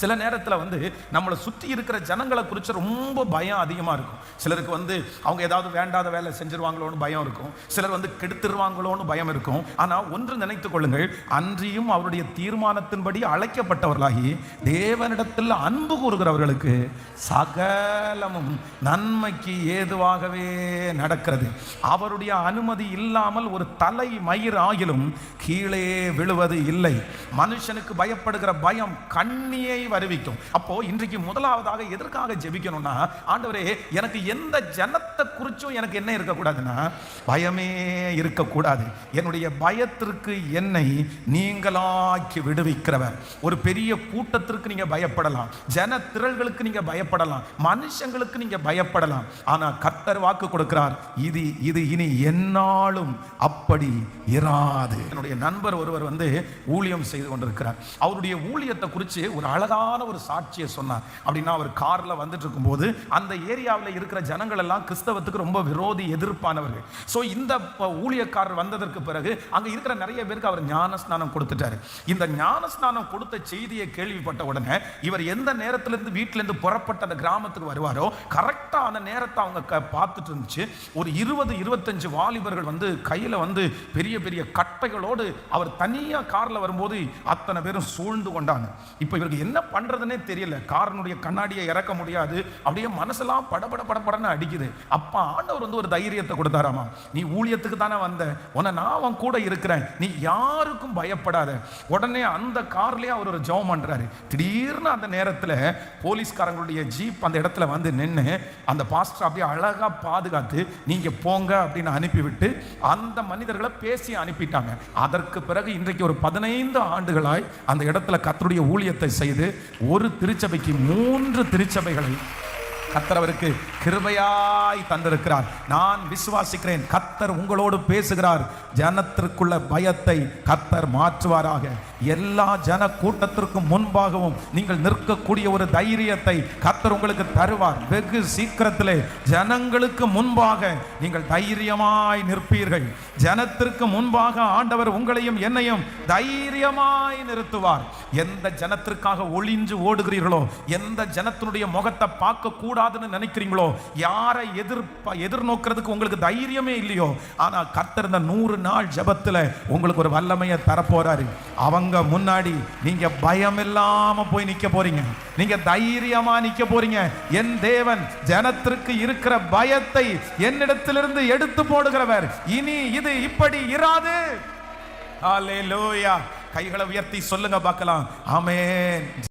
சில நேரத்தில் நம்மளை சுற்றி இருக்கிற ஜனங்களை குறித்து ரொம்ப பயம் அதிகமாக இருக்கும். சிலருக்கு அவங்க ஏதாவது வேண்டாத வேலை செஞ்சிருவாங்களோன்னு பயம் இருக்கும். சிலர் கெடுத்துருவாங்களோன்னு பயம் இருக்கும். ஆனால் ஒன்று நினைத்துக் கொள்ளுங்கள், அன்றியும் அவருடைய தீர்மானத்தின்படி அழைக்கப்பட்டவர்களாகி தேவனிடத்தில் அன்பு கூறுகிறவர்களுக்கு சகலமும் நன்மைக்கு ஏதுவாகவே நடக்கிறது. அவருடைய அனுமதி இல்லாமல் ஒரு தலை மயிர் ஆகிலும் கீழே விழுவது இல்லை. மனுஷனுக்கு பயப்படுகிற பயம் கண்ணியை வருவிக்கும். அப்போ இன்றைக்கு முதலாவதாக எதற்காக ஜெபிக்கணும்னா, ஆண்டவரே எனக்கு எந்த ஜனத்தை குறிச்சும் எனக்கு என்ன இருக்கக்கூடாதுன்னா பயமே இருக்கக்கூடாது. என்னுடைய பயத்திற்கு என்னை நீங்களாக்கி விடுவிக்கிறவர். ஒரு பெரிய கூட்டத்திற்கு நீங்க பயப்படலாம், ஜன திரள்களுக்கு நீங்க பயப்படலாம், மனுஷங்களுக்கு நீங்க பயப்படலாம். ஆனா கர்த்தர் வாக்கு கொடுக்கிறார், இது இனி என்னாலும் அப்படி இராது. என்னுடைய நண்பர் ஒருவர் ஊழியம் செய்து கொண்டிருக்கிறார். அவருடைய ஊழியத்தை குறித்து ஒரு அழகான ஒரு சாட்சியை சொன்னார். அப்படின்னா அவர் கார்ல வந்துட்டு இருக்கும்போது அந்த ஏரியாவில் இருக்கிற ஜனங்கள் எல்லாம் கிறிஸ்தவத்துக்கு ரொம்ப விரோதி எதிர்ப்பானவர்கள். ஸோ இந்த ஊழியக்காரர் வந்ததற்கு பிறகு அங்கே இருக்கிற நிறைய பேருக்கு அவர் ஞானஸ்நானம் கொடுத்துட்டாரு. இந்த ஞானஸ்நானம் கொடுத்த செய்தியை கேள்விப்பட்ட உடனே இவர் எந்த நேரத்திலிருந்து வீட்டிலிருந்து புறப்பட்ட அந்த கிராமத்துக்கு வருவாரோ கரெக்டாக அந்த நேரத்தை அவங்க பார்த்துட்டு இருந்துச்சு. ஒரு 20-25 வாலிபர்கள் கையில் பெரிய பெரிய கட்டைகளோடு அவர் தனியாக காரில் வரும்போது அத்தனை பேரும் சூழ்ந்து கொண்டாங்க. இப்போ இவருக்கு என்ன பண்றதுன்னே தெரியல. காரனுடைய கண்ணாடியை இறக்க முடியாது, அப்படியே மனசெல்லாம் படபடன்னு அடிக்குது. அப்பா ஆண்டவர் ஒரு தைரியத்தை கொடுத்தாராமா, நீ ஊழியத்துக்கு தானே வந்த, உன்னை நான் அவன் கூட இருக்கிறேன், நீ யாருக்கும் பயப்படாத. உடனே அந்த கார்லயே அவர் ஒரு ஜெபம் பண்றாரு. திடீர்னு அந்த நேரத்தில் போலீஸ்காரங்களுடைய ஜீப் அந்த இடத்துல நின்று அந்த பாஸ்டர் அப்படியே அழகா பாதுகாத்து நீங்க போங்க அப்படின்னு அனுப்பிவிட்டு அந்த மனிதர்களை பேசி அனுப்பிட்டாங்க. அதற்கு பிறகு இன்றைக்கு ஒரு 15 ஆண்டுகளாய் அந்த இடத்துல கர்த்தருடைய ஊழியத்தை செய்து ஒரு திருச்சபைக்கு 3 திருச்சபைகளை கர்த்தர் அவருக்கு கிருபையாய் தந்திருக்கிறார். நான் விசுவாசிக்கிறேன் கர்த்தர் உங்களோடு பேசுகிறார். ஜனத்திற்குள்ள பயத்தை கர்த்தர் மாற்றுவாராக. எல்லா ஜன கூட்டத்திற்கும் முன்பாகவும் நீங்கள் நிற்கக்கூடிய ஒரு தைரியத்தை கர்த்தர் உங்களுக்கு தருவார். வெகு சீக்கிரத்திலே ஜனங்களுக்கு முன்பாக நீங்கள் தைரியமாய் நிற்பீர்கள். ஜனத்திற்கு முன்பாக ஆண்டவர் உங்களையும் என்னையும் தைரியமாய் நிறுத்துவார். எந்த ஜனத்திற்காக ஒளிஞ்சு ஓடுகிறீர்களோ, எந்த ஜனத்தினுடைய முகத்தை பார்க்க கூடாதுன்னு நினைக்கிறீங்களோ, யாரை எதிர்நோக்கிறதுக்கு உங்களுக்கு தைரியமே இல்லையோ, ஆனா கர்த்தர் இந்த 100 நாள் ஜெபத்துல உங்களுக்கு ஒரு வல்லமையை தரப்போறாரு. அவங்க முன்னாடி நீங்க பயம் இல்லாம போய் நிக்க போறீங்க. நீங்க தைரியமா நிக்க போறீங்க. என் தேவன் ஜனத்திற்கு இருக்கிற பயத்தை என்னிடத்திலிருந்து எடுத்து போடுகிறவர். இனி இது இப்படி இராது. ஹல்லேலூயா. கைகளை உயர்த்தி சொல்லுங்க பார்க்கலாம். ஆமென்.